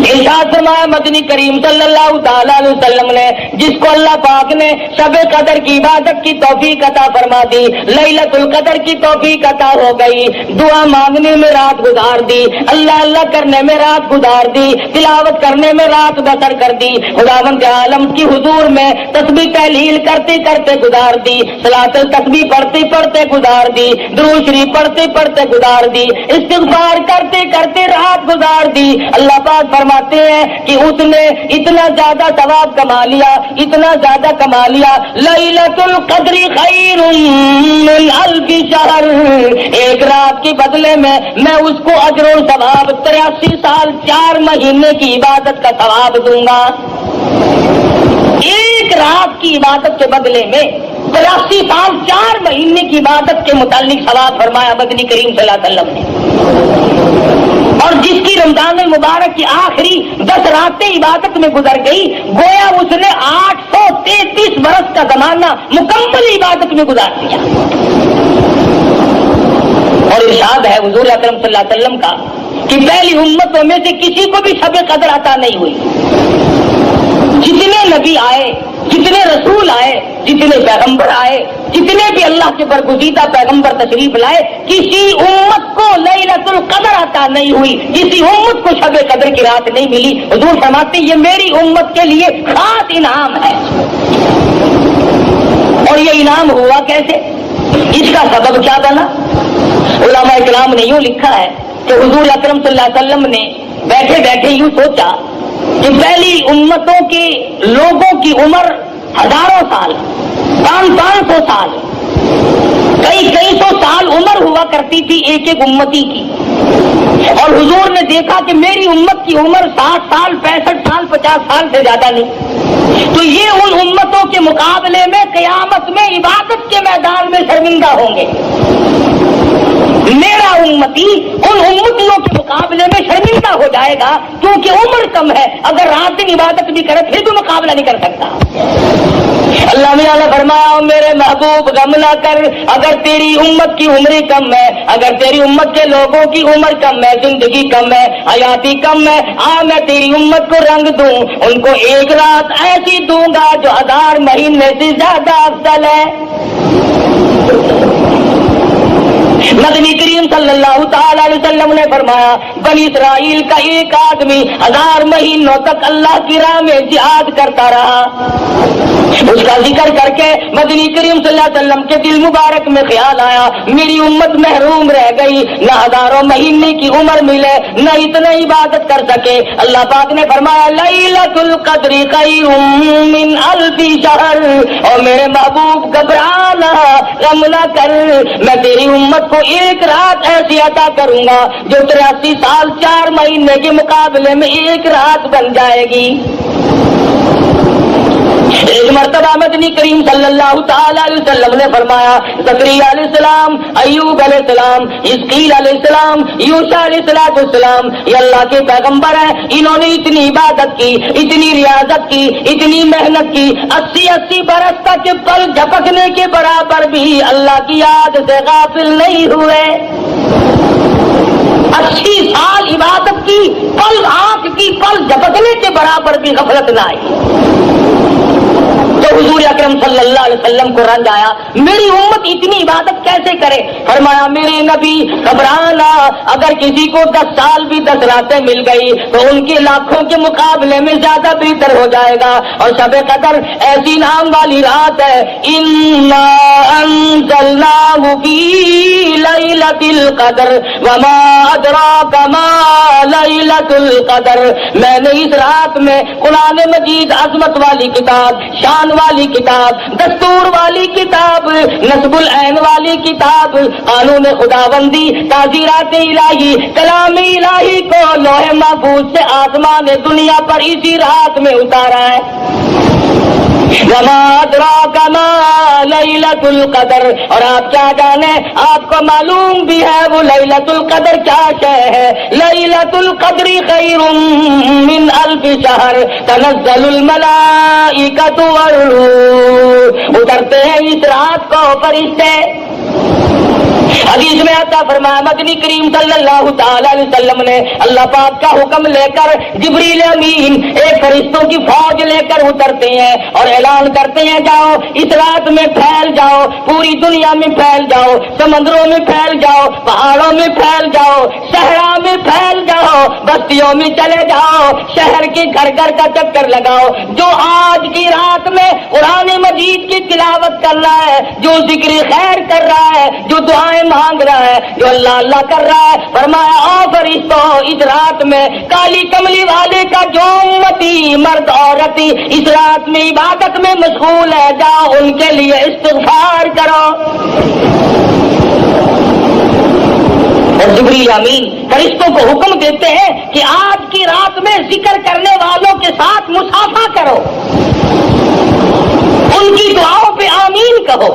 ارشاد فرمایا مدنی کریم صلی اللہ تعالی علیہ وسلم نے جس کو اللہ پاک نے شب قدر کی عبادت کی توفیق عطا فرما دی، لیلۃ القدر کی توفیق عطا ہو گئی، دعا مانگنے میں رات گزار دی، اللہ اللہ کرنے میں رات گزار دی، تلاوت کرنے میں رات بسر کر دی، خداوند عالم کی حضور میں تسبیح تحلیل کرتے کرتے گزار دی، صلاۃ التسبیح پڑھتے پڑھتے گزار دی، درود شریف پڑھتے پڑھتے گزار دی، استغفار کرتے کرتے رات گزار دی۔ اللہ پاک فرماتے ہیں کہ اس نے اتنا زیادہ ثواب کما لیا، اتنا زیادہ کما لیا، لیلۃ القدر خیر من الف شہر، ایک رات کے بدلے میں اس کو اجر و ثواب 83 سال 4 مہینے کی عبادت کا ثواب دوں گا۔ ایک رات کی عبادت کے بدلے میں 83 سال 4 مہینے کی عبادت کے متعلق ثواب فرمایا مدنی کریم صلی اللہ علیہ وسلم نے۔ اور جس کی رمضان المبارک کی آخری 10 راتیں عبادت میں گزر گئی، گویا اس نے 833 برس کا زمانہ مکمل عبادت میں گزار دیا۔ اور ارشاد ہے حضور اکرم صلی اللہ علیہ وسلم کا کہ پہلی امتوں میں سے کسی کو بھی شب قدر عطا نہیں ہوئی۔ جتنے نبی آئے، جتنے رسول آئے، جتنے پیغمبر آئے، جتنے بھی اللہ کے برگزیدہ پیغمبر تشریف لائے، کسی امت کو لیلۃ القدر عطا نہیں ہوئی، کسی امت کو شب قدر کی رات نہیں ملی۔ حضور فرماتے یہ میری امت کے لیے خاص انعام ہے۔ اور یہ انعام ہوا کیسے؟ اس کا سبب کیا بنا؟ علماء کرام نے یوں لکھا ہے کہ حضور اکرم صلی اللہ علیہ وسلم نے بیٹھے بیٹھے یوں سوچا کہ پہلی امتوں کے لوگوں کی عمر ہزاروں سال، 500 سال، کئی سو سال عمر ہوا کرتی تھی ایک ایک امتی کی، اور حضور نے دیکھا کہ میری امت کی عمر 60 سال 65 سال 50 سال سے زیادہ نہیں، تو یہ ان امتوں کے مقابلے میں قیامت میں عبادت کے میدان میں شرمندہ ہوں گے۔ میرا امتی ان امتیوں کے مقابلے میں شرمندہ ہو جائے گا کیونکہ عمر کم ہے، اگر رات دن عبادت بھی کرے پھر تو مقابلہ نہیں کر سکتا۔ اللہ میاں نے فرمایا میرے محبوب غم نہ کر، اگر تیری امت کی عمر کم ہے، اگر تیری امت کے لوگوں کی عمر کم ہے، زندگی کم ہے، حیاتی کم ہے، میں تیری امت کو رنگ دوں، ان کو ایک رات ایسی دوں گا جو 1000 مہینے سے زیادہ افضل ہے۔ مدنی کریم صلی اللہ تعالی علیہ وسلم نے فرمایا بنی اسرائیل کا ایک آدمی 1000 مہینوں تک اللہ کی راہ میں جہاد کرتا رہا۔ اس کا ذکر کر کے مدنی کریم صلی اللہ علیہ وسلم کے دل مبارک میں خیال آیا میری امت محروم رہ گئی، نہ ہزاروں مہینے کی عمر ملے، نہ اتنا عبادت کر سکے۔ اللہ پاک نے فرمایا لیلۃ القدر خیر من الف شہر، اور میرے محبوب گھبرانا غم نہ کر، میں تیری امت کو ایک رات ایسی عطا کروں گا جو 83 سال 4 مہینے کے مقابلے میں ایک رات بن جائے گی۔ ایک مرتبہ مدنی کریم صلی اللہ تعالی علیہ وسلم نے فرمایا زکریا علیہ السلام، ایوب علیہ السلام، حزقیل علیہ السلام، یوشع علیہ السلام یہ اللہ کے پیغمبر ہیں، انہوں نے اتنی عبادت کی، اتنی ریاضت کی، اتنی محنت کی، 80 برس تک پل جھپکنے کے برابر بھی اللہ کی یاد سے غافل نہیں ہوئے۔ 80 سال عبادت کی، پل آنکھ کی پل جھپکنے کے برابر بھی غفلت نہ آئی۔ تو حضور اکرم صلی اللہ علیہ وسلم کو رنج آیا میری امت اتنی عبادت کیسے کرے؟ فرمایا میرے نبی گھبرانا، اگر کسی کو 10 سال بھی 10 راتیں مل گئی تو ان کے لاکھوں کے مقابلے میں زیادہ بہتر ہو جائے گا۔ اور شب قدر ایسی نام والی رات ہے، انا انزلناہ فی لیلۃ القدر وما ادراک ما لیلۃ القدر، میں نے اس رات میں قرآن مجید عظمت والی کتاب، شان والی کتاب، دستور والی کتاب، نصب العین والی کتاب، قانون خداوندی، تعزیرات الہی، کلام الہی کو لوح محفوظ سے آسمان دنیا پر اسی رات میں اتارا ہے۔ وما ادراک ما لیلۃ القدر، اور آپ کیا جانے، آپ کو معلوم بھی ہے وہ لیلۃ القدر کیا شے ہے۔ لیلۃ القدر خیر من الف شہر تنزل الملائکۃ والروح، اترتے ہیں اس رات کو فرشتے، حدیث میں آتا فرمایا مدنی کریم صلی اللہ تعالی علیہ وسلم نے اللہ پاک کا حکم لے کر جبریل امین ایک فرشتوں کی فوج لے کر اترتے ہیں اور اعلان کرتے ہیں جاؤ اس رات میں پھیل جاؤ، پوری دنیا میں پھیل جاؤ، سمندروں میں پھیل جاؤ، پہاڑوں میں پھیل جاؤ، صحرا میں پھیل جاؤ، بستیوں میں چلے جاؤ، شہر کے گھر گھر کا چکر لگاؤ۔ جو آج کی رات میں قرآن مجید کی تلاوت کر رہا ہے، جو ذکر خیر کر رہا ہے، جو دعائیں مانگ رہا ہے، جو اللہ اللہ کر رہا ہے، فرمایا آؤ فرشتوں اس رات میں کالی کملی والے کا جو امتی مرد عورت اس رات میں عبادت میں مشغول ہے، جاؤ ان کے لیے استغفار کرو۔ اور جبریل امین فرشتوں کو حکم دیتے ہیں کہ آج کی رات میں ذکر کرنے والوں کے ساتھ مصافحہ کرو، ان کی دعاؤں پہ آمین کہو۔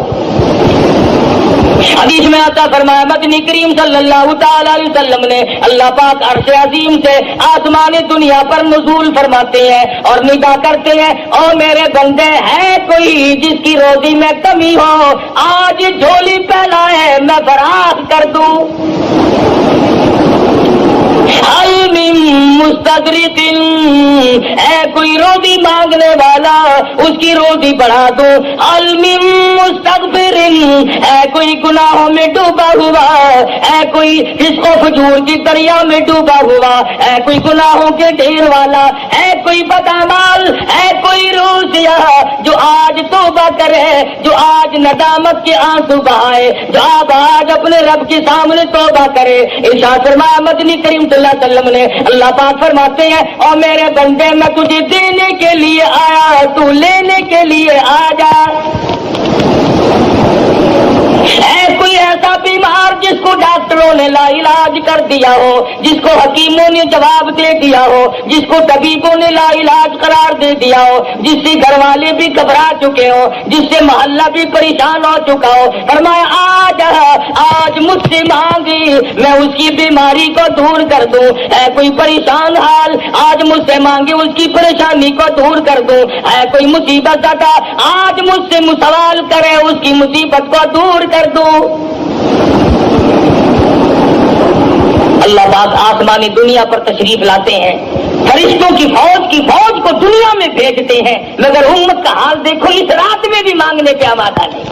حدیث میں آتا فرمایا مدنی کریم صلی اللہ تعالی علیہ وسلم نے اللہ پاک عرش عظیم سے آسمان دنیا پر نزول فرماتے ہیں اور ندا کرتے ہیں، او میرے بندے ہے کوئی جس کی روزی میں کمی ہو، آج جھولی پھیلائے میں فراخ کر دوں۔ حل من مستدرک، اے کوئی روزی مانگنے والا اس کی روزی بڑھا دو۔ حل من مستغفر، اے کوئی گناہوں میں ڈوبا ہوا، اے کوئی فسق و فجور کی دریا میں ڈوبا ہوا، اے کوئی گناہوں کے ڈھیر والا، اے کوئی بدعمال، اے کوئی روزیا جو آج توبہ کرے، جو آج ندامت کے آنسو بہائے، جو آج اپنے رب کے سامنے توبہ کرے۔ ارشاد فرمایا مدنی کریم صلی اللہ علیہ وسلم نے اللہ پاک فرماتے ہیں اور میرے بندے میں تجھے دینے کے لیے آیا، تو لینے کے لیے آ جا۔ ہے کوئی ایسا بیمار جس کو ڈاکٹروں نے لا علاج کر دیا ہو، جس کو حکیموں نے جواب دے دیا ہو، جس کو طبیبوں نے لا علاج قرار دے دیا ہو، جس سے گھر والے بھی گھبرا چکے ہو، جس سے محلہ بھی پریشان ہو چکا ہو، فرمایا آج مجھ سے مانگی میں اس کی بیماری کو دور کر دوں۔ ہے کوئی پریشان حال آج مجھ سے مانگے اس کی پریشانی کو دور کر دوں۔ ہے کوئی مصیبت زدہ آج مجھ سے سوال کرے اس کی مصیبت کو دور کر دوں۔ اللہ پاک آسمانی دنیا پر تشریف لاتے ہیں، فرشتوں کی فوج کو دنیا میں بھیجتے ہیں، مگر امت کا حال دیکھو اس رات میں بھی مانگنے پہ آمادہ نہیں۔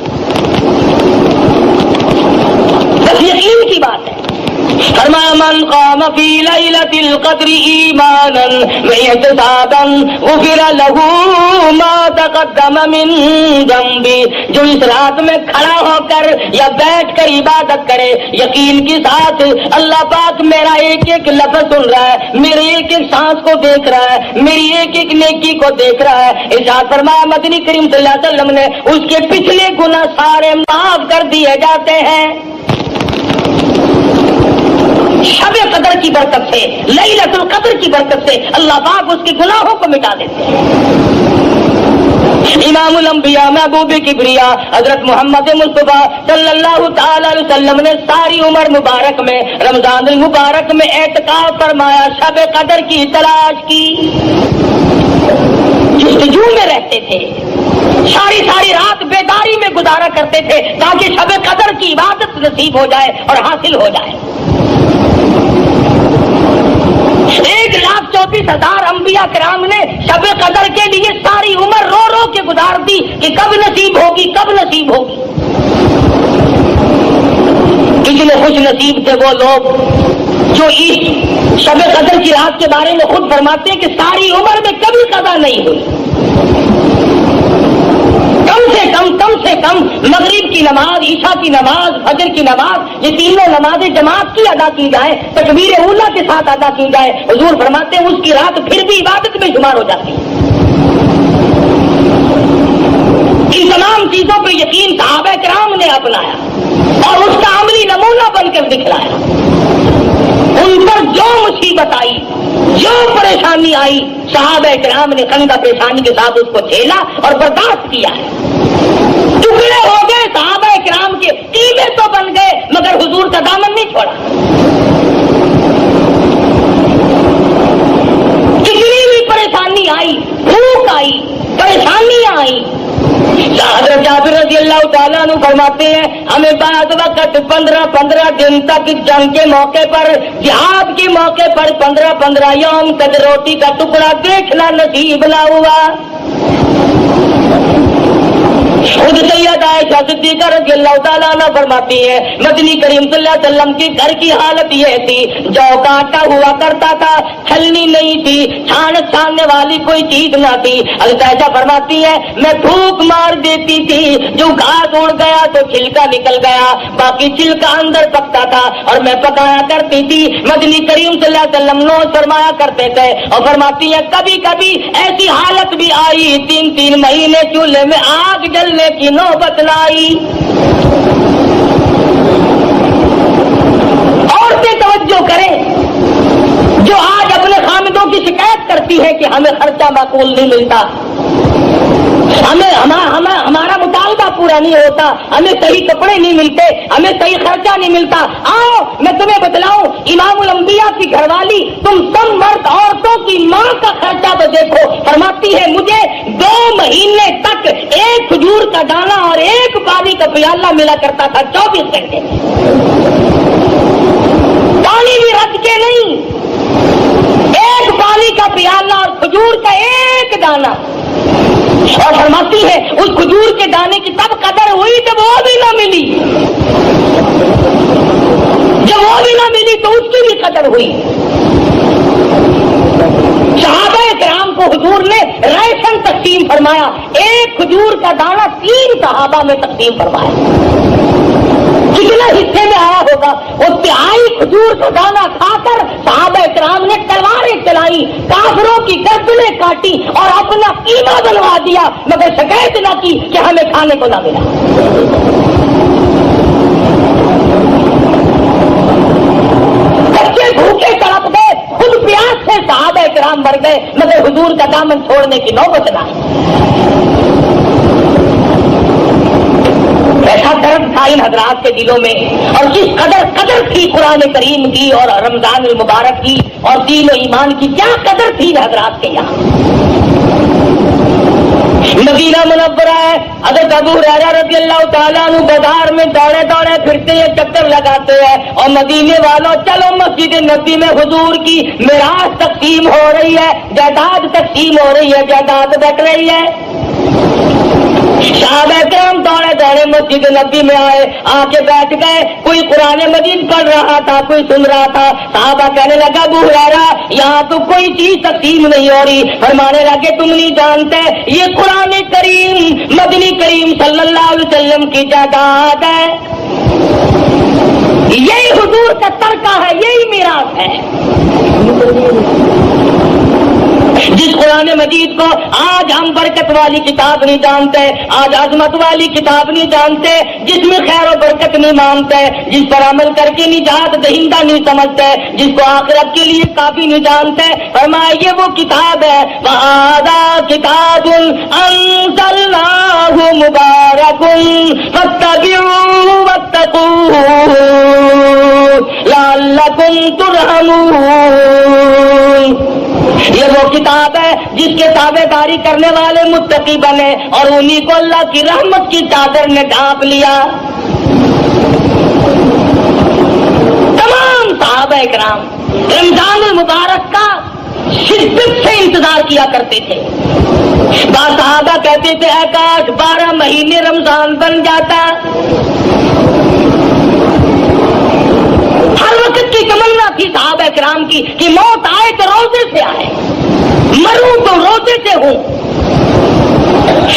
بس یقین کی بات ہے۔ فرمایا من قام فی لیلۃ القدر ایمانا واحتسابا غفر له ما تقدم من ذنبہ، جو اس رات میں کھڑا ہو کر یا بیٹھ کر عبادت کرے یقین کے ساتھ، اللہ پاک میرا ایک ایک لفظ سن رہا ہے، میرے ایک ایک سانس کو دیکھ رہا ہے، میری ایک ایک نیکی کو دیکھ رہا ہے۔ ارشاد فرمایا مدنی کریم صلی اللہ علیہ وسلم نے اس کے پچھلے گناہ سارے معاف کر دیے جاتے ہیں۔ شب قدر کی برکت سے، لیلۃ القدر کی برکت سے اللہ پاک اس کے گناہوں کو مٹا دیتے ہیں۔ امام الانبیاء محبوب کبریا حضرت محمد مصطفیٰ صلی اللہ تعالی علیہ وسلم نے ساری عمر مبارک میں رمضان المبارک میں اعتکاف فرمایا، شب قدر کی تلاش کی، جستجو میں رہتے تھے، ساری رات بیداری میں گزارا کرتے تھے تاکہ شب قدر کی عبادت نصیب ہو جائے اور حاصل ہو جائے۔ 1,34,000 انبیاء کرام نے شب قدر کے لیے ساری عمر رو رو کے گزار دی کہ کب نصیب ہوگی، کب نصیب ہوگی۔ کتنے خوش نصیب تھے وہ لوگ جو اس شب قدر کی رات کے بارے میں خود فرماتے ہیں کہ ساری عمر میں کبھی قضا نہیں ہوئی۔ کم سے کم مغرب کی نماز، عشاء کی نماز، فجر کی نماز، یہ تینوں نمازیں جماعت کی ادا کی جائے، تکبیر اولیٰ کے ساتھ ادا کی جائے، حضور فرماتے ہیں اس کی رات پھر بھی عبادت میں شمار ہو جاتی ہے۔ ان تمام چیزوں پہ یقین صحابہ کرام نے اپنایا اور اس کا عملی نمونہ بن کر دکھلایا۔ ان پر جو مصیبت آئی، جو پریشانی آئی، صحابہ کرام نے خندہ پیشانی کے ساتھ اس کو جھیلا اور برداشت کیا ہے۔ ٹکڑے ہو گئے صحابہ کرام کے، ٹیلے تو بن گئے مگر حضور کا دامن نہیں چھوڑا۔ کتنی بھی پریشانی آئی، بھوک آئی، پریشانیاں آئی، حضرت جابر رضی اللہ تعالیٰ عنہ فرماتے ہیں ہمیں بعض وقت 15 دن تک جنگ کے موقع پر، جہاد کے موقع پر 15 یوم تک روٹی کا ٹکڑا دیکھنا نصیب نہ ہوا۔ خود سید عائشہ صدیقہ رضی اللہ تعالیٰ عنہ فرماتی ہے مدنی کریم صلی اللہ علیہ وسلم کے گھر کی حالت یہ تھی، جو کاٹا ہوا کرتا تھا، چھلنی نہیں تھی، چھاننے والی کوئی چیز نہ تھی۔ حضرت عائشہ فرماتی ہے میں پھونک مار دیتی تھی، جو گھاس اڑ گیا تو چھلکا نکل گیا، باقی چھلکا اندر پکتا تھا اور میں پکایا کرتی تھی۔ مدنی کریم صلی اللہ علیہ وسلم نوش فرمایا کرتے تھے اور فرماتی ہے کبھی کبھی ایسی حالت بھی آئی 3 مہینے چولہے میں آگ جلنے کی نوبت نہ آئی۔ عورتیں توجہ کریں جو آج اپنے خامدوں کی شکایت کرتی ہے کہ ہمیں خرچہ معقول نہیں ملتا، ہمارا مطالبہ پورا نہیں ہوتا، ہمیں صحیح کپڑے نہیں ملتے، ہمیں صحیح خرچہ نہیں ملتا۔ آؤ میں تمہیں بتلاؤں، امام الانبیاء کی گھر والی تم سب مرد عورتوں کی ماں کا خرچہ تو دیکھو۔ فرماتی ہے مجھے 2 مہینے تک ایک کھجور کا دانہ اور ایک پانی کا پیالہ ملا کرتا تھا 24 گھنٹے، پانی بھی رکھ کے نہیں، ایک پانی کا پیالہ اور کھجور کا ایک دانہ۔ اور فرماتی ہے اس کھجور کے دانے کی تب قدر ہوئی جب وہ بھی نہ ملی، جب وہ بھی نہ ملی تو اس کی بھی قدر ہوئی۔ صحابہ کرام کو حضور نے ریشن تقسیم فرمایا، ایک کھجور کا دانہ 3 صحابہ میں تقسیم فرمایا۔ کتنا حصے میں آیا ہوگا؟ وہ 3 کھجور کا دانہ کھا کر صحابہ کرام نے تلواریں چلائی، کافروں کی گردنیں کاٹی اور اپنا قیمہ بنوا دیا، مگر شکایت نہ کی کہ ہمیں کھانے کو نہ ملا۔ بچے بھوکے تڑپ گئے، خود پیاس سے صحابہ کرام مر گئے، مگر حضور کا دامن چھوڑنے کی نوبت نہ آئی۔ ایسا درد تھا ان حضرات کے دلوں میں، اور جس قدر تھی قرآن کریم کی اور رمضان المبارک کی اور دین و ایمان کی، کیا قدر تھی حضرات کے یہاں۔ مدینہ منورہ ہے، حضرت ابو ہریرہ رضی اللہ تعالیٰ عنہ بازار میں دوڑے پھرتے ہیں، چکر لگاتے ہیں، اور مدینے والوں چلو مسجد نبی میں حضور کی میراث تقسیم ہو رہی ہے، جائیداد تقسیم ہو رہی ہے، جائیداد بٹ رہی ہے۔ صحابہ کرام دوڑے مسجد نبی میں آئے، آ کے بیٹھ گئے، کوئی قرآن مجید پڑھ رہا تھا، کوئی سن رہا تھا۔ صحابہ کہنے لگا ابو ہریرہ یہاں تو کوئی چیز تقسیم نہیں ہو رہی، فرمانے لگے تم نہیں جانتے یہ قرآن کریم مدنی کریم صلی اللہ علیہ وسلم کی جائیداد ہے، یہی حضور کا ترکہ ہے، یہی میراث ہے۔ جس قرآن مجید کو آج ہم برکت والی کتاب نہیں جانتے، آج عظمت والی کتاب نہیں جانتے، جس میں خیر و برکت نہیں مانتے، جس پر عمل کر کے نجات دہندہ نہیں سمجھتے، جس کو آخرت کے لیے کافی نہیں جانتے، فرمایا یہ وہ کتاب ہے وَهَذَا كِتَابٌ أَنزَلْنَاهُ مُبَارَكٌ فَاتَّبِعُوهُ وَاتَّقُوهُ لَعَلَّكُمْ تُرْحَمُونَ۔ یہ وہ کتاب ہے جس کے تابع داری کرنے والے متقی بنے، اور انہی کو اللہ کی رحمت کی چادر نے ڈھانپ لیا۔ تمام صحابہ کرام رمضان المبارک کا شدت سے انتظار کیا کرتے تھے۔ بعض صحابہ کہتے تھے اے کاش 12 مہینے رمضان بن جاتا۔ ہر وقت کی تمنا تھی صحابہ کرام کی کہ موت آئے تو روزے سے آئے، مروں تو روزے سے ہوں۔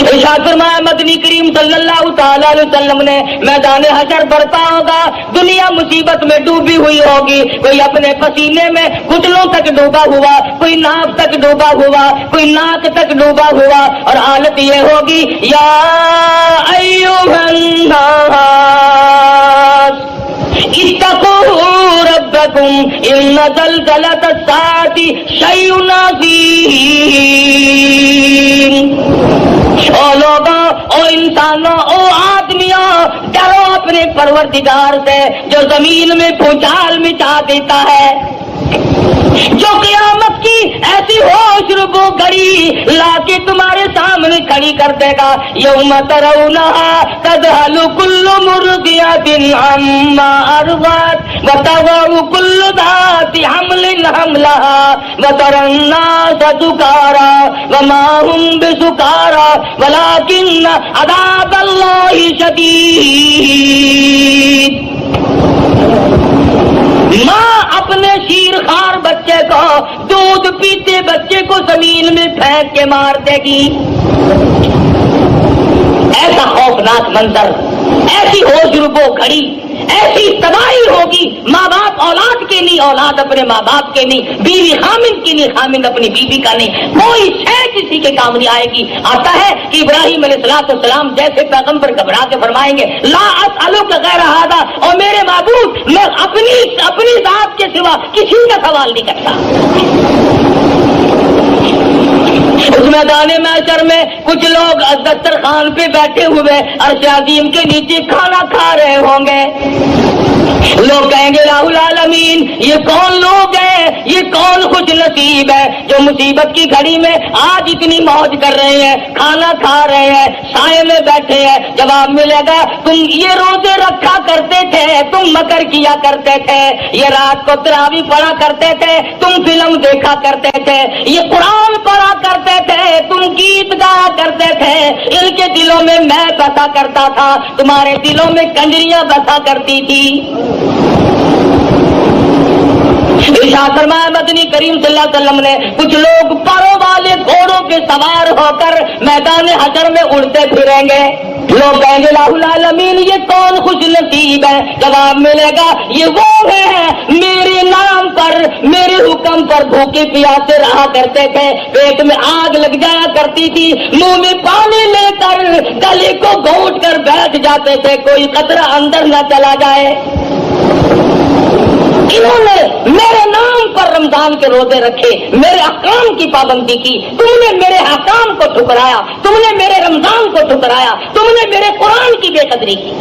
ارشاد فرمایا مدنی کریم صلی اللہ تعالی علیہ وسلم نے میدان حشر برپا ہوگا، دنیا مصیبت میں ڈوبی ہوئی ہوگی، کوئی اپنے پسینے میں گھٹنوں تک ڈوبا ہوا، کوئی ناک تک ڈوبا ہوا، کوئی ناک تک ڈوبا ہوا، اور حالت یہ ہوگی یا ایھا الناس اتقوا ربکم ان زلزلۃ الساعۃ شیء عظیم۔ او لوگوں، او انسانوں، او آدمیوں، ڈرو اپنے پروردگار سے جو زمین میں بھوچال مچا دیتا ہے، جو قیامت کی ایسی ہوش ربو گھڑی لا کے تمہارے سامنے کھڑی کر دے گا. یوم ترونہا تذہل کل مرضعۃ عما ارضعت وتضع کل ذات حمل حملها وترى الناس سکارى وما هم بسکارى ولكن عذاب اللہ شدید. ماں اپنے شیر خوار بچے کو دودھ پیتے بچے کو زمین میں پھینک کے مار دے گی. ایسا خوفناک منظر, ایسی ہوش ربو گھڑی, ایسی تباہی ہوگی. ماں باپ اولاد کے نہیں, اولاد اپنے ماں باپ کے نہیں, بیوی خامند کی نہیں, خامند اپنی بیوی کا نہیں, کوئی شے کسی کے کام نہیں آئے گی. آتا ہے کہ ابراہیم علیہ السلام جیسے پیغمبر گھبرا کے فرمائیں گے لا اسألک غیر ھذا, اور میرے معبود میں اپنی ذات کے سوا کسی کا سوال نہیں کرتا. اس میدان محشر میں کچھ لوگ دسترخوان پہ بیٹھے ہوئے عرش عظیم کے نیچے کھانا کھا رہے ہوں گے. لوگ کہیں گے الہ العالمین, یہ کون لوگ ہیں, یہ کون خوش نصیب ہے جو مصیبت کی گھڑی میں آج اتنی موج کر رہے ہیں, کھانا کھا رہے ہیں, سائے میں بیٹھے ہیں. جواب ملے گا تم یہ روزے رکھا کرتے تھے, تم مکر کیا کرتے تھے, یہ رات کو تراویح پڑھا کرتے تھے, تم فلم دیکھا کرتے تھے, یہ قرآن پڑھا کرتے تھے, تم گیت گایا کرتے تھے. ان کے دلوں میں میں بسا کرتا تھا, تمہارے دلوں میں کنجریاں بسا کرتی تھی. ارشاد فرمایا مدنی کریم صلی اللہ علیہ وسلم نے کچھ لوگ پروں والے گھوڑوں پہ سوار ہو کر میدان حشر میں اڑتے پھریں گے. لوگ کہیں گے الہ العالمین یہ کون خوش نصیب ہے. جواب ملے گا یہ وہ ہیں میرے نام پر, میرے حکم پر بھوکے پیاسے رہا کرتے تھے, پیٹ میں آگ لگ جایا کرتی تھی, منہ میں پانی لے کر گلے کو گھونٹ کر بیٹھ جاتے تھے, کوئی قطرہ اندر نہ چلا جائے. انہوں نے میرے نام پر رمضان کے روزے رکھے, میرے احکام کی پابندی کی. تم نے میرے احکام کو ٹھکرایا, تم نے میرے رمضان کو ٹھکرایا, تم نے میرے قرآن کی بے قدری کی.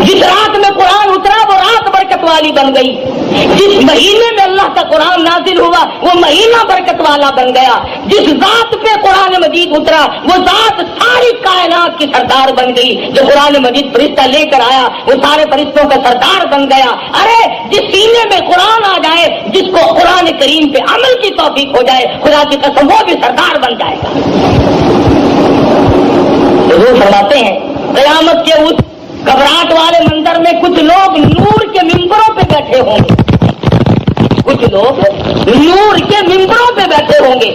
جس رات میں قرآن اترا وہ رات برکت والی بن گئی. جس مہینے میں اللہ کا قرآن نازل ہوا وہ مہینہ برکت والا بن گیا. جس ذات پہ قرآن مجید اترا وہ ذات ساری کائنات کی سردار بن گئی. جو قرآن مجید فرشتہ لے کر آیا وہ سارے فرشتوں کا سردار بن گیا. ارے جس سینے میں قرآن آ جائے, جس کو قرآن کریم پہ عمل کی توفیق ہو جائے, خدا کی قسم وہ بھی سردار بن جائے گا. حضور فرماتے ہیں قیامت کے اس گھبراہٹ والے منظر میں کچھ لوگ نور کے ممبروں پہ بیٹھے ہوں گے, کچھ لوگ نور کے ممبروں پہ بیٹھے ہوں گے.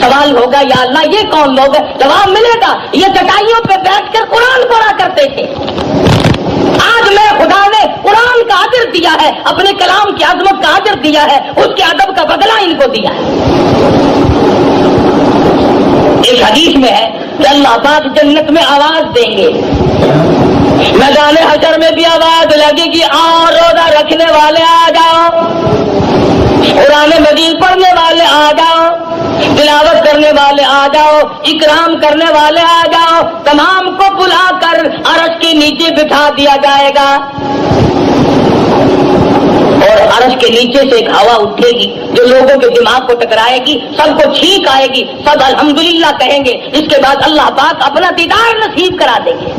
سوال ہوگا یا اللہ یہ کون لوگ ہیں؟ جواب ملے گا یہ چٹائیوں پہ بیٹھ کر قرآن پڑھا کرتے تھے. آج میں خدا نے قرآن کا اجر دیا ہے, اپنے کلام کی عظمت کا اجر دیا ہے, اس کے ادب کا بدلہ ان کو دیا ہے. ایک حدیث میں ہے کہ اللہ پاک جنت میں آواز دیں گے, میدان حشر میں بھی آواز لگے گی اور روزہ رکھنے والے آ جاؤ, قرآن مجید پڑھنے والے آ جاؤ, تلاوت کرنے والے آ جاؤ, اکرام کرنے والے آ جاؤ. تمام کو بلا کر عرش کے نیچے بٹھا دیا جائے گا اور عرش کے نیچے سے ایک ہوا اٹھے گی جو لوگوں کے دماغ کو ٹکرائے گی, سب کو چھینک آئے گی, سب الحمدللہ کہیں گے. اس کے بعد اللہ پاک اپنا دیدار نصیب کرا دیں گے.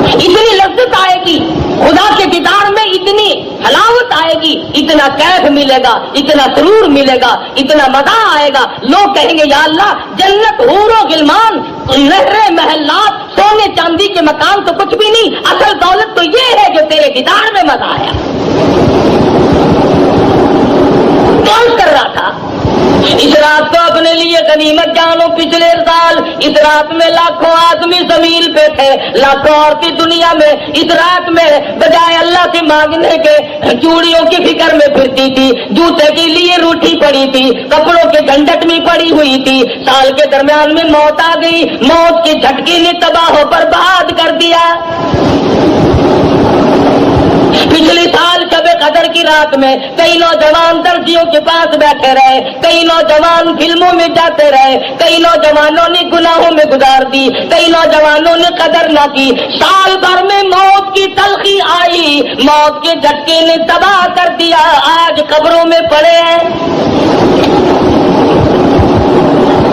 اتنی لذت آئے گی خدا کے دیدار میں, اتنی حلاوت آئے گی, اتنا کیف ملے گا, اتنا سرور ملے گا, اتنا مزہ آئے گا. لوگ کہیں گے یا اللہ جنت حور و غلمان, نہریں, محلات, سونے چاندی کے مکان تو کچھ بھی نہیں, اصل دولت تو یہ ہے جو تیرے دیدار میں مزہ آیا. کون کر رہا تھا اس رات کو اپنے لیے غنیمت جانو. پچھلے سال اس رات میں لاکھوں آدمی زمین پہ تھے, لاکھوں عورتیں دنیا میں اس رات میں بجائے اللہ سے مانگنے کے چوڑیوں کی فکر میں پھرتی تھی, جوتے کے لیے روٹھی پڑی تھی, کپڑوں کے جھنجٹ میں پڑی ہوئی تھی. سال کے درمیان میں موت آ گئی, موت کے جھٹکے نے تباہ و برباد کر دیا. پچھلے سال شب قدر کی رات میں کئی نوجوان درزیوں کے پاس بیٹھے رہے، کئی نوجوان فلموں میں جاتے رہے، کئی نوجوانوں نے گناہوں میں گزار دی، کئی نوجوانوں نے قدر نہ کی۔ سال بھر میں موت کی تلخی آئی، موت کے جھٹکے نے تباہ کر دیا، آج قبروں میں پڑے ہیں۔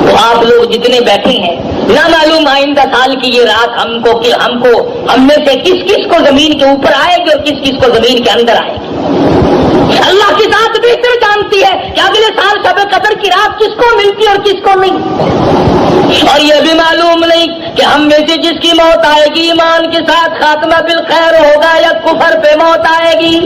تو آپ لوگ جتنے بیٹھے ہیں، نہ معلوم آئندہ سال کی یہ رات ہم میں سے کس کس کو زمین کے اوپر آئے گی اور کس کس کو زمین کے اندر آئے گی۔ اللہ کی ذات بہتر جانتی ہے کہ اگلے سال شب قدر کی رات کس کو ملتی اور کس کو نہیں، اور یہ بھی معلوم نہیں کہ ہم میں سے جس کی موت آئے گی ایمان کے ساتھ خاتمہ بالخیر ہوگا یا کفر پہ موت آئے گی،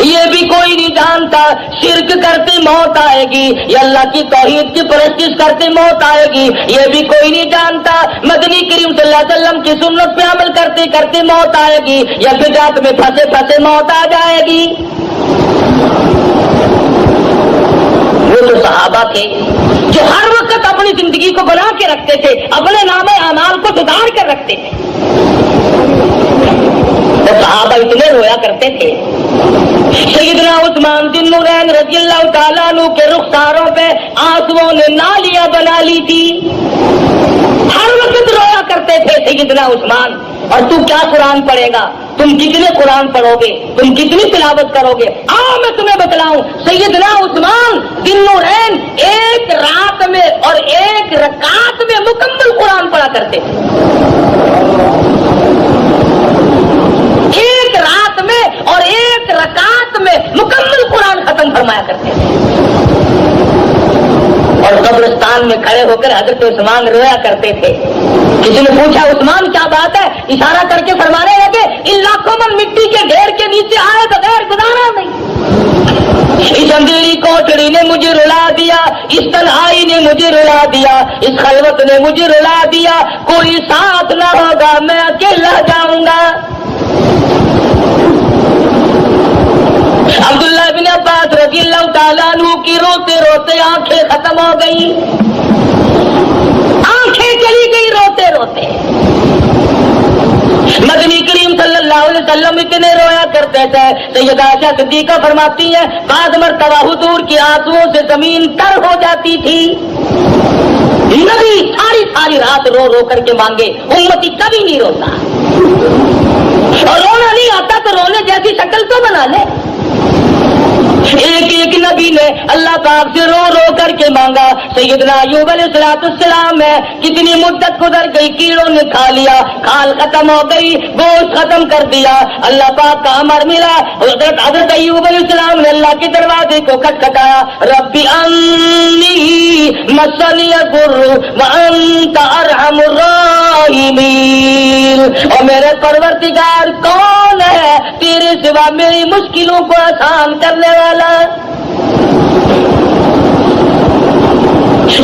یہ بھی کوئی نہیں جانتا۔ شرک کرتے موت آئے گی یا اللہ کی توحید کی پرستش کرتے موت آئے گی، یہ بھی کوئی نہیں جانتا۔ مدنی کریم صلی اللہ علیہ وسلم کی سنت پہ عمل کرتے کرتے موت آئے گی یا بدعت میں پھنسے پھنسے موت آ جائے گی۔ وہ تو صحابہ تھے جو ہر وقت اپنی زندگی کو بنا کے رکھتے تھے، اپنے نام اعمال کو سدھار کر رکھتے تھے۔ تو صحابہ اتنے رویا کرتے تھے، سیدنا عثمان ذی النورین رضی اللہ تعالیٰ عنہ کے رخساروں پہ آنسوؤں نے نالیاں بنا لی تھی، ہر وقت رویا کرتے تھے سیدنا عثمان۔ اور تو کیا قرآن پڑھے گا، تم کتنے قرآن پڑھو گے، تم کتنی تلاوت کرو گے؟ آؤ میں تمہیں بتلاؤں، سیدنا عثمان ذی النورین ایک رات میں اور ایک رکعت میں مکمل قرآن پڑھا کرتے تھے، ایک رات میں اور ایک رکعت میں مکمل قرآن ختم فرمایا کرتے تھے۔ اور قبرستان میں کھڑے ہو کر حضرت عثمان رویا کرتے تھے۔ کسی نے پوچھا عثمان کیا بات ہے، اشارہ کر کے فرمانے لگے ان لاکھوں من مٹی کے ڈھیر کے نیچے آئے بغیر گزارا نہیں، اس اندھیری کوٹڑی نے مجھے رلا دیا، اس تنہائی نے مجھے رلا دیا، اس خلوت نے مجھے رلا دیا، کوئی ساتھ نہ ہوگا میں اکیلا جاؤں گا۔ عبداللہ بن عباس رضی اللہ تعالیٰ عنہ کی روتے روتے آنکھیں ختم ہو گئی، آنکھیں چلی گئی روتے روتے۔ مدنی کریم صلی اللہ علیہ وسلم اتنے رویا کرتے تھے، سیدہ عائشہ صدیقہ فرماتی ہیں بعض مرتبہ حضور کی آنسوؤں سے زمین تر ہو جاتی تھی، نبی ساری رات رو رو کر کے مانگے، امتی کبھی نہیں روتا، اور رونا نہیں آتا تو رونے جیسی شکل تو بنا لے۔ ایک ایک نبی نے اللہ پاک سے رو رو کر کے مانگا۔ سیدنا ایوب علیہ السلام ہے، کتنی مدت گزر گئی، کیڑوں نے کھا لیا، کھال ختم ہو گئی، گوشت ختم کر دیا، اللہ پاک کا امر ملا، حضرت ایوب علیہ السلام نے اللہ کے دروازے کو کھٹکھٹایا، ربی انی مسنی الضر وانت ارحم الراحمین، اور میرے پروردگار کون ہے تیرے سوا میری مشکلوں کو آسان کرنے والا۔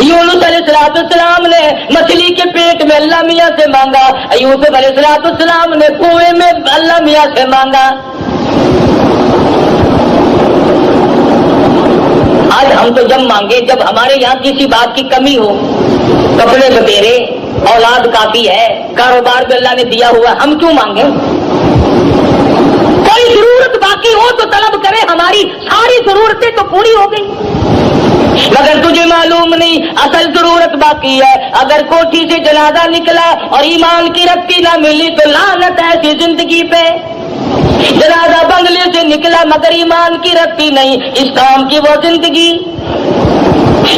یونس علیہ السلام نے مچھلی کے پیٹ میں اللہ میاں سے مانگا، یوسف علیہ السلام نے کنویں میں اللہ میاں سے مانگا۔ آج ہم تو جب مانگے جب ہمارے یہاں کسی بات کی کمی ہو، کپڑے بتیرے، اولاد کافی ہے، کاروبار بھی اللہ نے دیا ہوا، ہم کیوں مانگے؟ کوئی ضرورت باقی ہو تو طلب کرے، ہماری ساری ضرورتیں تو پوری ہو گئی، مگر تجھے معلوم نہیں اصل ضرورت باقی ہے۔ اگر کوٹھی سے جنازہ نکلا اور ایمان کی رتی نہ ملی تو لعنت ایسی زندگی پہ، جنازہ بنگلے سے نکلا مگر ایمان کی رتی نہیں، اس کام کی وہ زندگی،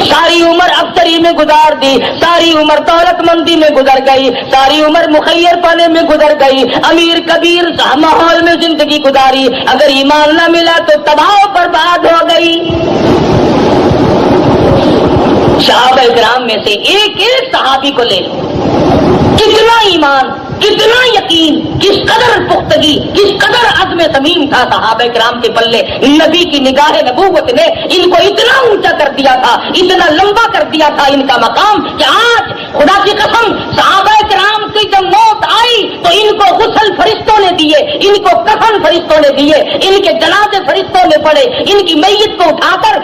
ساری عمر افسری میں گزار دی، ساری عمر دولت مندی میں گزر گئی، ساری عمر مخیر پانے میں گزر گئی، امیر کبیر ماحول میں زندگی گزاری، اگر ایمان نہ ملا تو تباہ و برباد ہو گئی۔ صحابہ کرام میں سے ایک ایک صحابی کو لے لو، کتنا ایمان، کتنا یقین، کس قدر پختگی، کس قدر عزم صمیم تھا صحابہ کرام کے پلے۔ نبی کی نگاہ نبوت نے ان کو اتنا اونچا کر دیا تھا، اتنا لمبا کر دیا تھا ان کا مقام کہ آج خدا کی قسم صحابہ کرام کی جب موت آئی تو ان کو غسل فرشتوں نے دیے، ان کو کفن فرشتوں نے دیے، ان کے جنازے فرشتوں نے پڑے، ان کی میت کو اٹھا کر